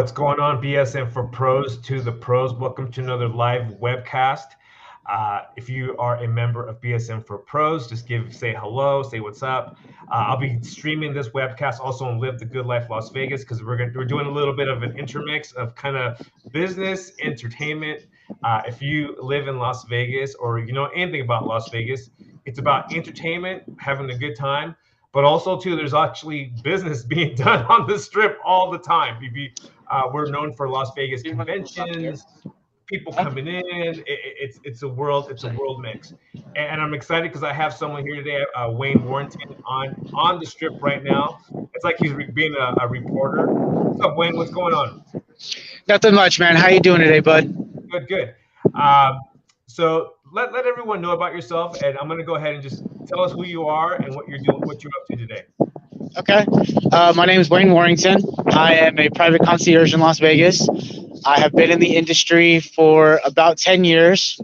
What's going on, BSM for Pros to the Pros? Welcome to another live webcast. If you are a member of BSM for Pros, just say hello, say what's up. I'll be streaming this webcast also on Live the Good Life Las Vegas because we're doing a little bit of an intermix of kind of business, entertainment. If you live in Las Vegas or you know anything about Las Vegas, it's about entertainment, having a good time. But also, too, there's actually business being done on the strip all the time. We're known for Las Vegas conventions, people coming in. It's a world mix, and I'm excited because I have someone here today, Wayne Warrington, on the strip right now. It's like he's being a reporter. What's up, Wayne? What's going on? Nothing much, man. How you doing today, bud? Good. So let everyone know about yourself, and I'm going to go ahead and just tell us who you are and what you're doing, what you're up to today. Okay. My name is Wayne Warrington. I am a private concierge in Las Vegas. I have been in the industry for about 10 years.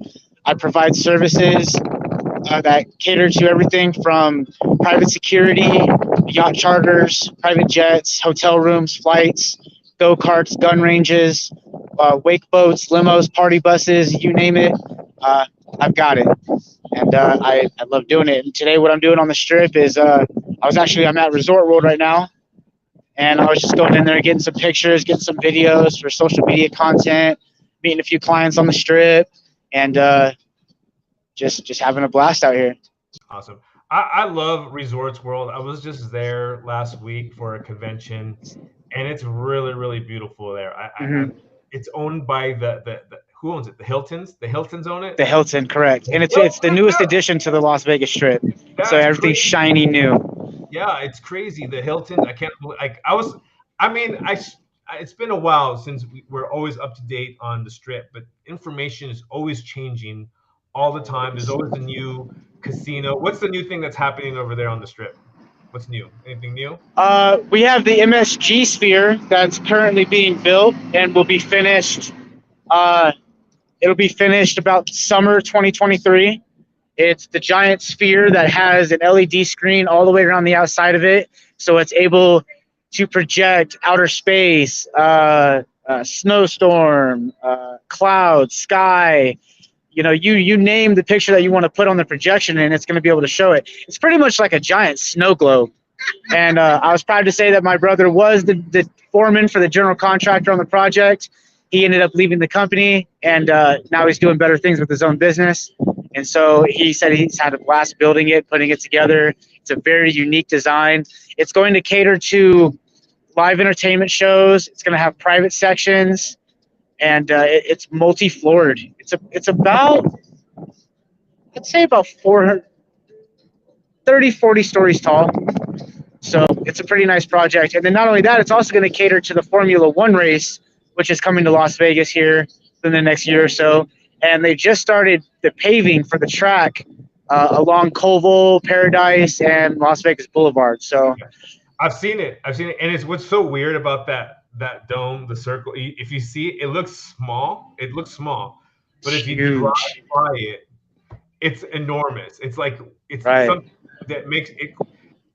I provide services that cater to everything from private security, yacht charters, private jets, hotel rooms, flights, go-karts, gun ranges, wake boats, limos, party buses, you name it. I've got it. And I love doing it. And today what I'm doing on the strip is I'm at Resort World right now. And I was just going in there, getting some pictures, getting some videos for social media content, meeting a few clients on the strip, and just having a blast out here. Awesome. I love Resorts World. I was just there last week for a convention, and it's really, really beautiful there. It's owned by the who owns it? The Hiltons? The Hiltons own it? The Hilton, correct. And it's the newest addition to the Las Vegas Strip. That's so everything's crazy. Shiny new. Yeah, it's crazy. The Hiltons, I can't like it's been a while since we're always up to date on the strip, but information is always changing all the time. There's always a new casino. What's the new thing that's happening over there on the strip? What's new? Anything new? We have the MSG Sphere that's currently being built and will be finished. It'll be finished about summer 2023. It's the giant sphere that has an LED screen all the way around the outside of it, so it's able to project outer space, snowstorm, clouds, sky. You know, you name the picture that you want to put on the projection, and it's going to be able to show it. It's pretty much like a giant snow globe. And I was proud to say that my brother was the foreman for the general contractor on the project. He ended up leaving the company, and now he's doing better things with his own business. And so he said he's had a blast building it, putting it together. It's a very unique design. It's going to cater to live entertainment shows. It's going to have private sections, and it's multi-floored. It's about, I'd say about 30, 40 stories tall. So it's a pretty nice project. And then not only that, it's also going to cater to the Formula One race, which is coming to Las Vegas here in the next year or so. And they just started the paving for the track along Colville, Paradise, and Las Vegas Boulevard. So I've seen it. And it's what's so weird about that dome, the circle. If you see it, it looks small. But if you drive by it, it's enormous. It's like something that makes it.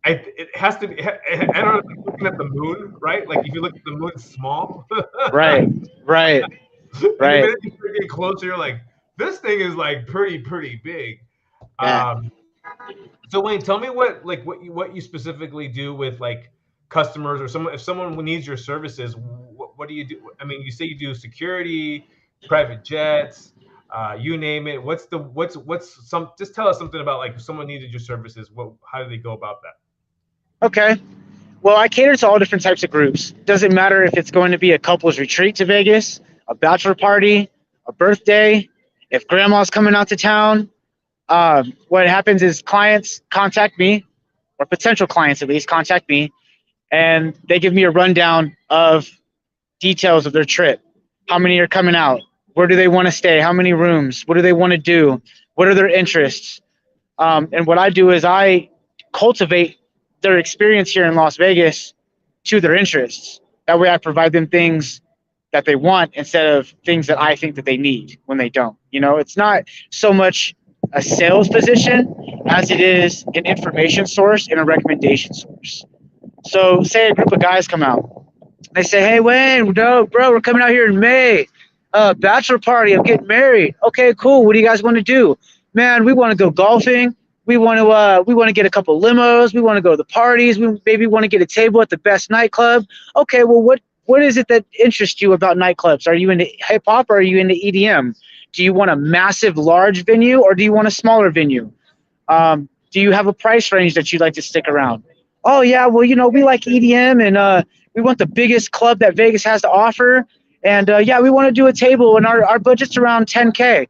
It has to be. I don't know. Like looking at the moon, right? Like if you look at the moon, it's small. Right. And then you get closer, you're like, this thing is like pretty big. Yeah. So Wayne, tell me what you specifically do with like customers or if someone needs your services. What do you do? I mean, you say you do security, private jets, you name it. Just tell us something about like if someone needed your services. How do they go about that? Okay. Well, I cater to all different types of groups. Doesn't matter if it's going to be a couple's retreat to Vegas, a bachelor party, a birthday, if grandma's coming out to town. What happens is clients contact me, or potential clients at least contact me, and they give me a rundown of details of their trip. How many are coming out? Where do they want to stay? How many rooms? What do they want to do? What are their interests? And what I do is I cultivate their experience here in Las Vegas to their interests. That way I provide them things that they want instead of things that I think that they need when they don't. You know, it's not so much a sales position as it is an information source and a recommendation source. So say a group of guys come out They say, hey, Wayne, no, bro, we're coming out here in May. Bachelor party. I'm getting married. Okay, cool. What do you guys want to do? Man, we want to go golfing. We want to get a couple limos. We want to go to the parties. We maybe want to get a table at the best nightclub. Okay, well, what is it that interests you about nightclubs? Are you into hip hop or are you into EDM? Do you want a massive, large venue or do you want a smaller venue? Do you have a price range that you'd like to stick around? Oh yeah, well, we like EDM and we want the biggest club that Vegas has to offer. And yeah, we want to do a table and our budget's around 10K.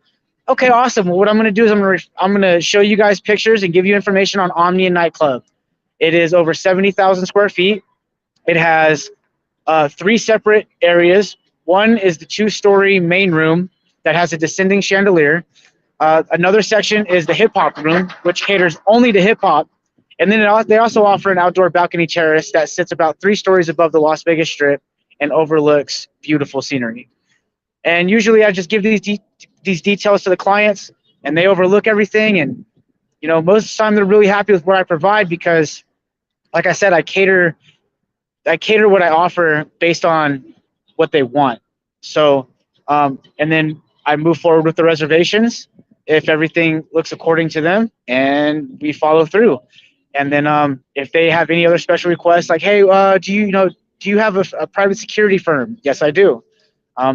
Okay, awesome. Well, what I'm going to do is I'm going to show you guys pictures and give you information on Omnia Nightclub. It is over 70,000 square feet. It has 3 separate areas. One is the 2-story main room that has a descending chandelier. Another section is the hip hop room, which caters only to hip hop. And then they also offer an outdoor balcony terrace that sits about 3 stories above the Las Vegas Strip and overlooks beautiful scenery. And usually I just give these details to the clients and they overlook everything. And, most of the time they're really happy with what I provide because, like I said, I cater what I offer based on what they want. So, and then I move forward with the reservations if everything looks according to them and we follow through. And then if they have any other special requests, like, hey, do you have a private security firm? Yes, I do.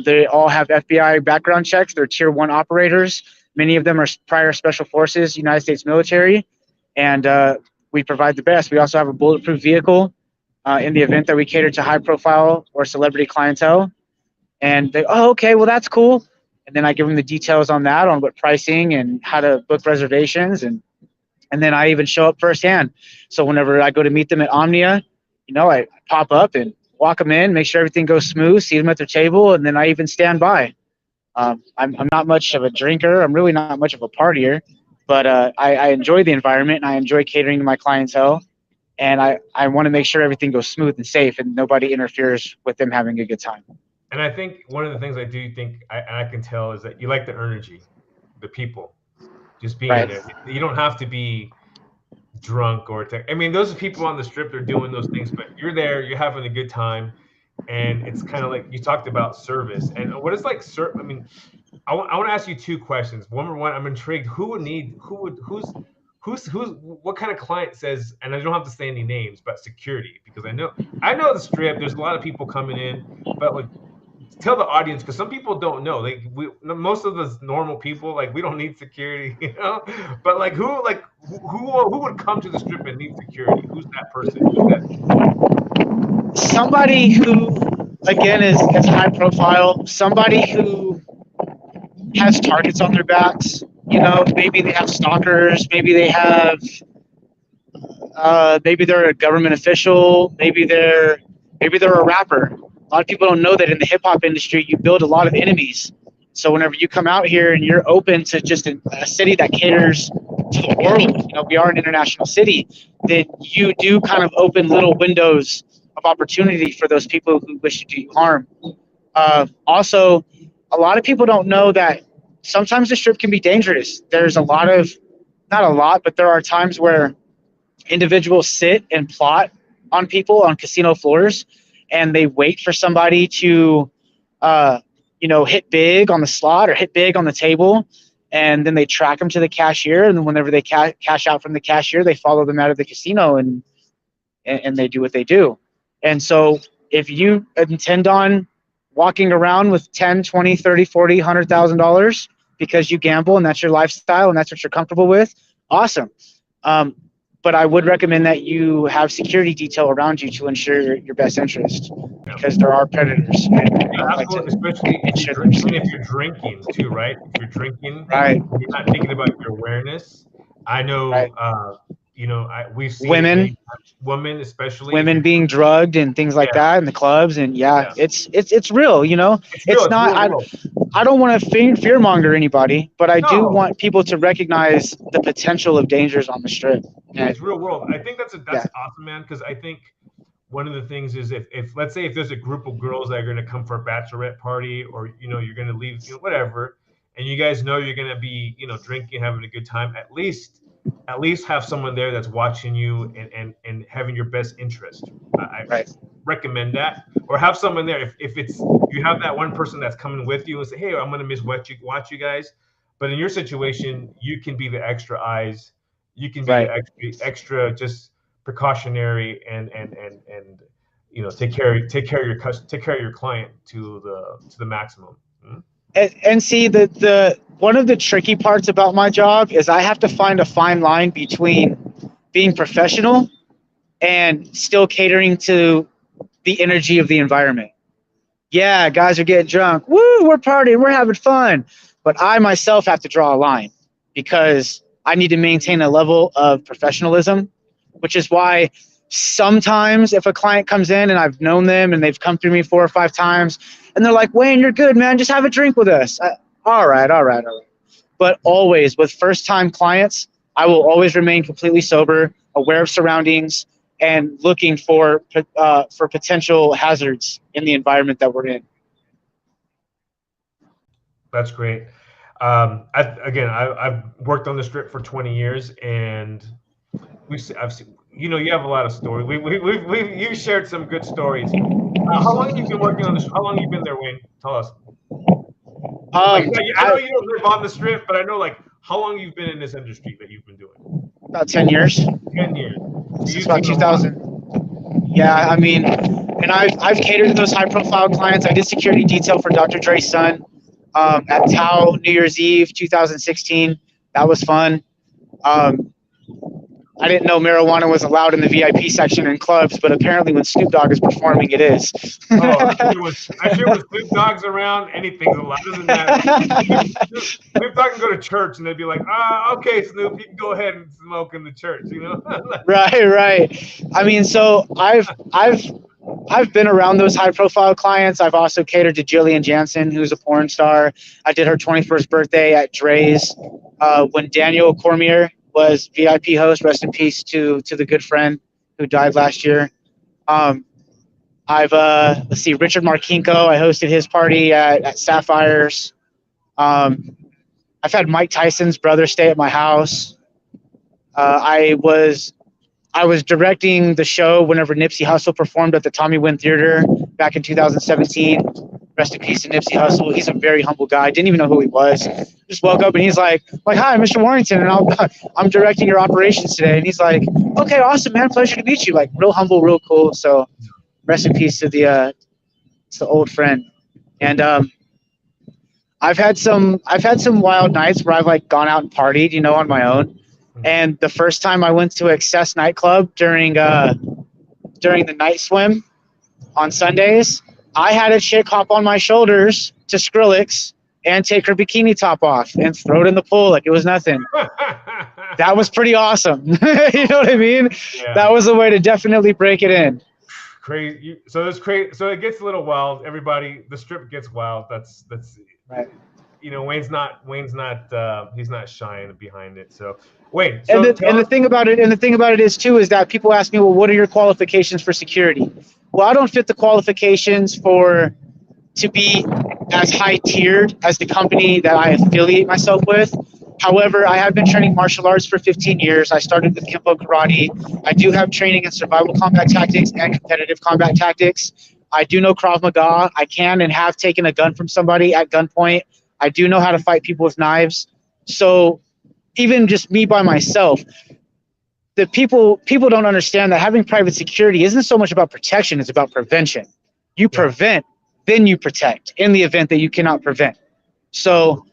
They all have FBI background checks. They're tier 1 operators. Many of them are prior special forces, United States military, and we provide the best. We also have a bulletproof vehicle in the event that we cater to high profile or celebrity clientele. And they, oh, okay, well, that's cool. And then I give them the details on that, on what pricing and how to book reservations. And then I even show up firsthand. So whenever I go to meet them at Omnia, I pop up and walk them in, make sure everything goes smooth, see them at their table, and then I even stand by. I'm not much of a drinker. I'm really not much of a partier, but I enjoy the environment and I enjoy catering to my clientele. And I want to make sure everything goes smooth and safe and nobody interferes with them having a good time. And I think one of the things I do think I can tell is that you like the energy, the people, just being Right. there. You don't have to be drunk or I mean, those people on the strip, they're doing those things, but you're there, you're having a good time. And it's kind of like you talked about service and what is like, I mean, I want to ask you 2 questions. Number one, I'm intrigued. What kind of client says, and I don't have to say any names, but security, because I know the strip, there's a lot of people coming in, but like, tell the audience, because some people don't know. Like most of the normal people, like we don't need security, But like who would come to the strip and need security? Who's that person? Who's that? Somebody who, again, is high profile. Somebody who has targets on their backs. Maybe they have stalkers. Maybe they have. Maybe they're a government official. Maybe they're a rapper. A lot of people don't know that in the hip hop industry, you build a lot of enemies. So whenever you come out here and you're open to just a city that caters to the world, we are an international city, then you do kind of open little windows of opportunity for those people who wish to do you harm. Also, a lot of people don't know that sometimes the strip can be dangerous. There's not a lot, but there are times where individuals sit and plot on people on casino floors, and they wait for somebody to, hit big on the slot or hit big on the table, and then they track them to the cashier. And then whenever they cash out from the cashier, they follow them out of the casino and they do what they do. And so if you intend on walking around with 10, 20, 30, 40, $100,000 because you gamble and that's your lifestyle and that's what you're comfortable with, awesome. But I would recommend that you have security detail around you to ensure your best interest, because there are predators. Especially if you're drinking too, right? If you're drinking, right, you're not thinking about your awareness. I know, right. We've seen women, especially women being drugged and things like that in the clubs, and it's real. It's not. I don't want to fearmonger anybody, but I do want people to recognize the potential of dangers on the strip. It's real world. I think that's awesome, man. Because I think one of the things is if let's say if there's a group of girls that are going to come for a bachelorette party, or you're going to leave, whatever, and you guys know you're going to be drinking, having a good time, at least have someone there that's watching you and having your best interest. Right. recommend that, or have someone there. If it's you have that one person that's coming with you and say, hey, I'm gonna watch you guys. But in your situation, you can be the extra eyes. You can be Right. the extra just precautionary and take care of your client to the maximum. Mm-hmm. And see, the one of the tricky parts about my job is I have to find a fine line between being professional and still catering to the energy of the environment. Yeah, guys are getting drunk. Woo, we're partying, we're having fun. But I myself have to draw a line because I need to maintain a level of professionalism, which is why sometimes if a client comes in and I've known them and they've come through me 4 or 5 times and they're like, Wayne, you're good, man. Just have a drink with us. All right. But always with first-time clients, I will always remain completely sober, aware of surroundings, and looking for potential hazards in the environment that we're in. That's great. I've worked on the Strip for 20 years, and I've seen, you have a lot of stories. You've shared some good stories. How long have you been working on this? How long have you been there, Wayne? Tell us. I know you don't live on the Strip, but I know how long you've been in this industry that you've been doing. About 10 years. 10 years. Since about 2000. Yeah, I mean, and I've catered to those high-profile clients. I did security detail for Dr. Dre's son at Tao New Year's Eve 2016. That was fun. I didn't know marijuana was allowed in the VIP section in clubs, but apparently when Snoop Dogg is performing, it is. I'm sure with Snoop Dogg's around, anything's allowed. Doesn't matter. Snoop Dogg can go to church and they'd be like, okay, Snoop, you can go ahead and smoke in the church, Right. I mean, so I've been around those high-profile clients. I've also catered to Jillian Jansen, who's a porn star. I did her 21st birthday at Dre's. When Daniel Cormier was VIP host, rest in peace to the good friend who died last year. Richard Markinko, I hosted his party at Sapphires. I've had Mike Tyson's brother stay at my house. I was directing the show whenever Nipsey Hussle performed at the Tommy Wynn Theater back in 2017. Rest in peace to Nipsey Hussle. He's a very humble guy. Didn't even know who he was. Just woke up and he's like, hi, Mr. Warrington, and I'm directing your operations today. And he's like, okay, awesome, man. Pleasure to meet you. Real humble, real cool. So rest in peace to the old friend. And I've had some wild nights where I've gone out and partied, on my own. And the first time I went to Excess nightclub during the night swim on Sundays, I had a chick hop on my shoulders to Skrillex and take her bikini top off and throw it in the pool like it was nothing. That was pretty awesome. You know what I mean? Yeah. That was a way to definitely break it in. Crazy. So it's crazy. So it gets a little wild. Everybody, the Strip gets wild. That's right. Wayne's not he's not shying behind it. So Wayne. So and the thing about it is that people ask me, well, what are your qualifications for security? Well, I don't fit the qualifications to be as high tiered as the company that I affiliate myself with. However, I have been training martial arts for 15 years. I started with Kempo Karate. I do have training in survival combat tactics and competitive combat tactics. I do know Krav Maga. I can and have taken a gun from somebody at gunpoint. I do know how to fight people with knives. So even just me by myself, the people don't understand that having private security isn't so much about protection, it's about prevention. You prevent, then you protect in the event that you cannot prevent. So,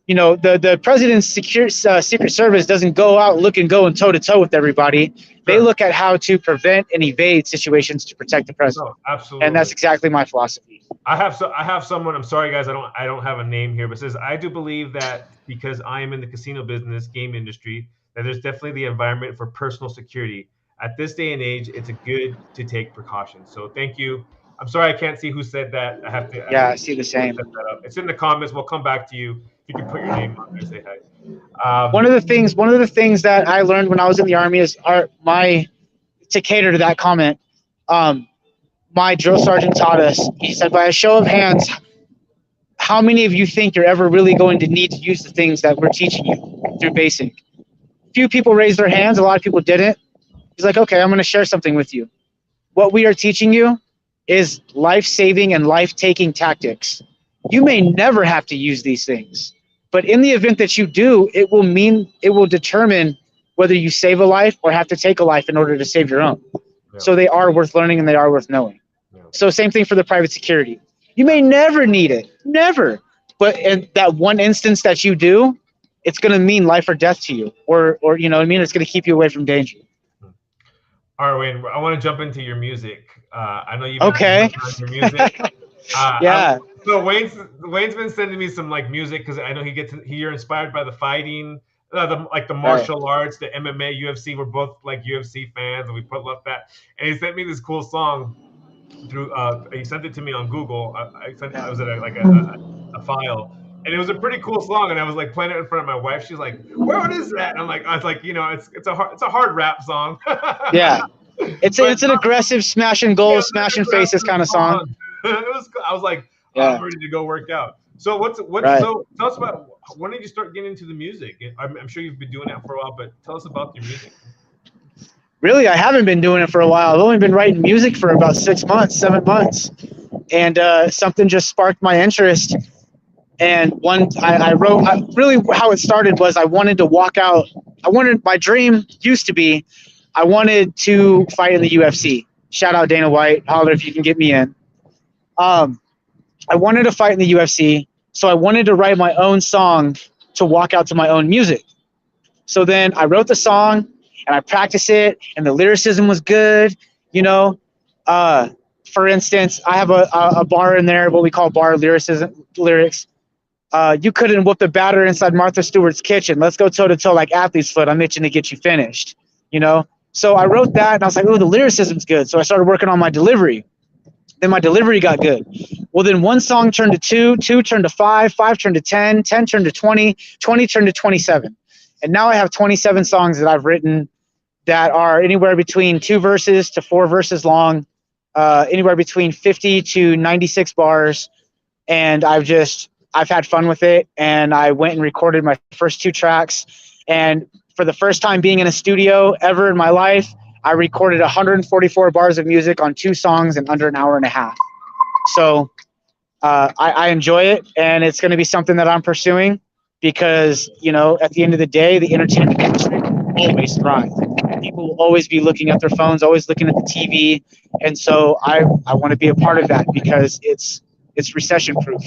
the president's Secret Service doesn't go out going toe-to-toe with everybody. They look at how to prevent and evade situations to protect the president. No, absolutely. And that's exactly my philosophy. I have someone, I'm sorry guys, I don't have a name here, but says, I do believe that because I am in the casino business, game industry, that there's definitely the environment for personal security. At this day and age, it's good to take precautions. So thank you. I'm sorry I can't see who said that. I see the same. It's in the comments. We'll come back to you. If you can put your name on there, say hi. One of the things that I learned when I was in the Army is to cater to that comment. My drill sergeant taught us. He said, by a show of hands, how many of you think you're ever really going to need to use the things that we're teaching you through basic? Few people raised their hands. A lot of people didn't. He's like, okay, I'm going to share something with you. What we are teaching you is life-saving and life-taking tactics. You may never have to use these things, but in the event that you do, it will determine whether you save a life or have to take a life in order to save your own. Yeah. So they are worth learning and they are worth knowing. Yeah. So same thing for the private security. You may never need it, never. But in that one instance that you do, it's going to mean life or death to you, or you know what I mean? It's going to keep you away from danger. All right, Wayne, I want to jump into your music. I know you've been working on your music. Yeah. So Wayne's been sending me some like music because I know you're inspired by the fighting, the martial arts, the MMA, UFC. We're both like UFC fans, and we both love that. And he sent me this cool song through. He sent it to me on Google. I was at a file. And it was a pretty cool song, and I was like playing it in front of my wife. She's like, "What is that?" And I was like, it's a hard rap song. Yeah, it's an aggressive smashing goals, smashing faces kind of song. I was like, I'm ready to go work out. So so tell us about, when did you start getting into the music? I'm sure you've been doing that for a while, but tell us about your music. Really, I haven't been doing it for a while. I've only been writing music for about 7 months, and something just sparked my interest. And I wrote, really how it started was I wanted to walk out. My dream used to be, I wanted to fight in the UFC. Shout out Dana White, holler if you can get me in. I wanted to fight in the UFC, so I wanted to write my own song to walk out to my own music. So then I wrote the song, and I practiced it, and the lyricism was good, For instance, I have a bar in there, what we call bar lyrics. You couldn't whoop the batter inside Martha Stewart's kitchen. Let's go toe-to-toe like athlete's foot. I'm itching to get you finished, So I wrote that, and I was like, oh, the lyricism's good. So I started working on my delivery. Then my delivery got good. Well, then one song turned to two turned to five turned to 10 turned to 20 turned to 27. And now I have 27 songs that I've written that are anywhere between 2 verses to 4 verses long, anywhere between 50 to 96 bars. And I've had fun with it. And I went and recorded my first 2 tracks. And for the first time being in a studio ever in my life, I recorded 144 bars of music on 2 songs in under an hour and a half. So I enjoy it, and it's going to be something that I'm pursuing because, at the end of the day, the entertainment industry will always thrive. People will always be looking at their phones, always looking at the TV. And so I want to be a part of that because it's recession-proof,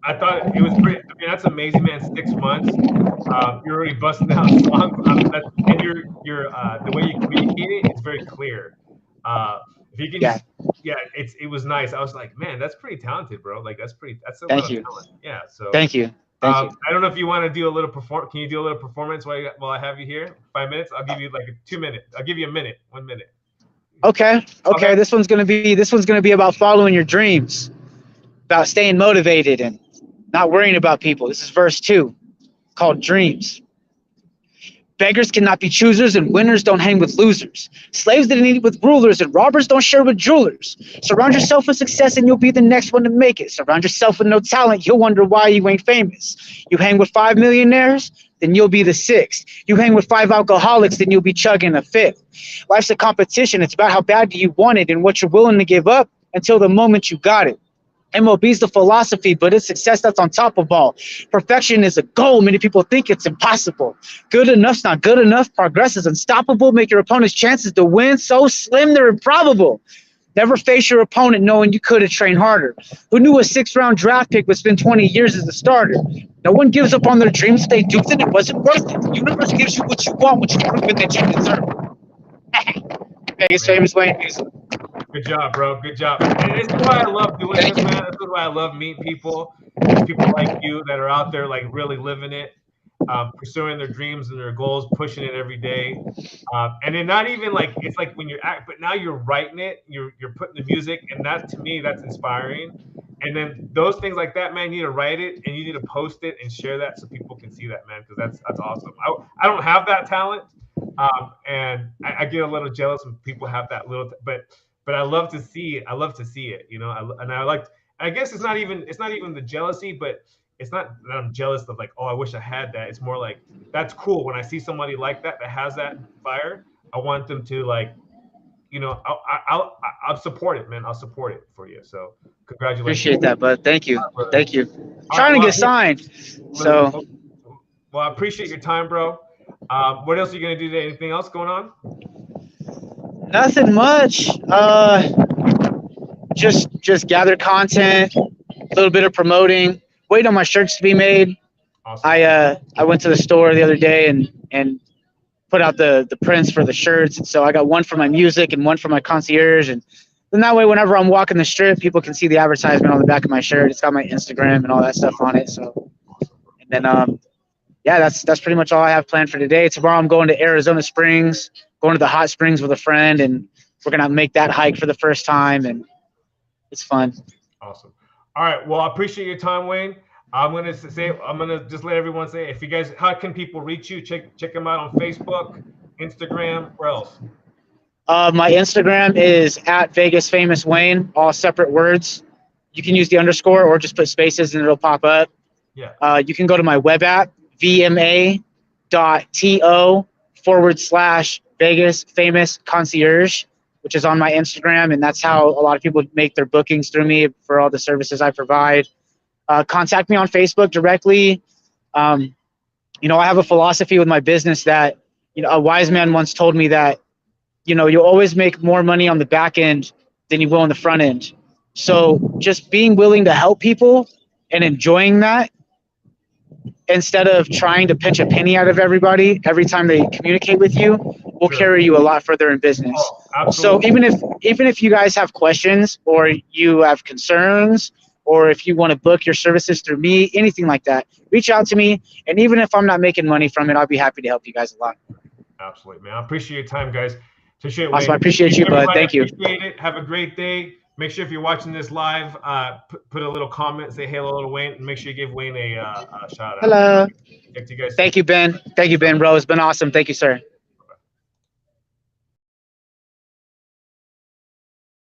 I thought it was pretty. I mean, that's amazing, man. 6 months, you're already busting out songs, and you're the way you communicate it, it's very clear. If you can, it was nice. I was like, man, that's pretty talented, bro. Like that's a lot of talent. Yeah. So thank you. I don't know if you want to do a little Can you do a little performance while I have you here? 5 minutes. I'll give you like 2 minutes. I'll give you a minute. 1 minute. Okay. This one's gonna be about following your dreams, about staying motivated and not worrying about people. This is verse 2, called Dreams. Beggars cannot be choosers, and winners don't hang with losers. Slaves didn't eat with rulers, and robbers don't share with jewelers. Surround yourself with success, and you'll be the next one to make it. Surround yourself with no talent, you'll wonder why you ain't famous. You hang with 5 millionaires, then you'll be the 6th. You hang with 5 alcoholics, then you'll be chugging a 5th. Life's a competition. It's about how bad do you want it and what you're willing to give up until the moment you got it. MLB's the philosophy, but it's success that's on top of all. Perfection is a goal. Many people think it's impossible. Good enough's not good enough. Progress is unstoppable. Make your opponent's chances to win so slim they're improbable. Never face your opponent knowing you could have trained harder. Who knew a 6th-round draft pick would spend 20 years as a starter? No one gives up on their dreams. They do, then it wasn't worth it. The universe gives you what you want, what you've proven that you deserve. Biggest famous Wayne music. Good job, bro. Good job. And this is why I love doing this, man. This is why I love meeting people. People like you that are out there, like really living it, pursuing their dreams and their goals, pushing it every day. And then not even like it's like when you're but now you're writing it, you're putting the music, and that to me that's inspiring. And then those things like that, man, you need to write it and you need to post it and share that so people can see that, man, because that's awesome. I don't have that talent, and I get a little jealous when people have that little, but I love to see it. I love to see it, I guess it's not even the jealousy, but it's not that I'm jealous of like, oh, I wish I had that. It's more like that's cool when I see somebody like that has that fire. I want them to like, you know, I'll support it, man. I'll support it for you. So congratulations. Appreciate that, bud. Thank you. Thank you. All Trying right, to get signed. So. Well, I appreciate your time, bro. What else are you gonna do today? Anything else going on? Nothing much. Just gather content, a little bit of promoting. Wait on my shirts to be made. Awesome. I went to the store the other day and put out the prints for the shirts. So I got one for my music and one for my concierge, and then that way, whenever I'm walking the strip, people can see the advertisement on the back of my shirt. It's got my Instagram and all that stuff on it. So, and then yeah, that's pretty much all I have planned for today. Tomorrow I'm going to Arizona Springs, going to the hot springs with a friend, and we're gonna make that hike for the first time, and it's fun. Awesome. All right. Well, I appreciate your time, Wayne. I'm gonna just let everyone say, if you guys, how can people reach you? Check them out on Facebook, Instagram, where else? My Instagram is @VegasFamousWayne, all separate words. You can use the underscore or just put spaces and it'll pop up. Yeah. You can go to my web app, vma.to/Vegas Famous Concierge, which is on my Instagram, and that's how a lot of people make their bookings through me for all the services I provide. Contact me on Facebook directly. You know, I have a philosophy with my business that, you know, a wise man once told me that, you know, you'll always make more money on the back end than you will on the front end. So just being willing to help people and enjoying that, instead of trying to pinch a penny out of everybody every time they communicate with you, will carry you a lot further in business. Oh, so even if you guys have questions or you have concerns, or if you want to book your services through me, anything like that, reach out to me. And even if I'm not making money from it, I'll be happy to help you guys a lot. Absolutely, man. I appreciate your time, guys. Appreciate it, awesome. I appreciate you, bud. Thank you. Appreciate it. Have a great day. Make sure if you're watching this live, put a little comment, say hello to Wayne, and make sure you give Wayne a shout out. Hello. Thank you, guys. Thank you, Ben. Thank you, Ben, bro. It's been awesome. Thank you, sir.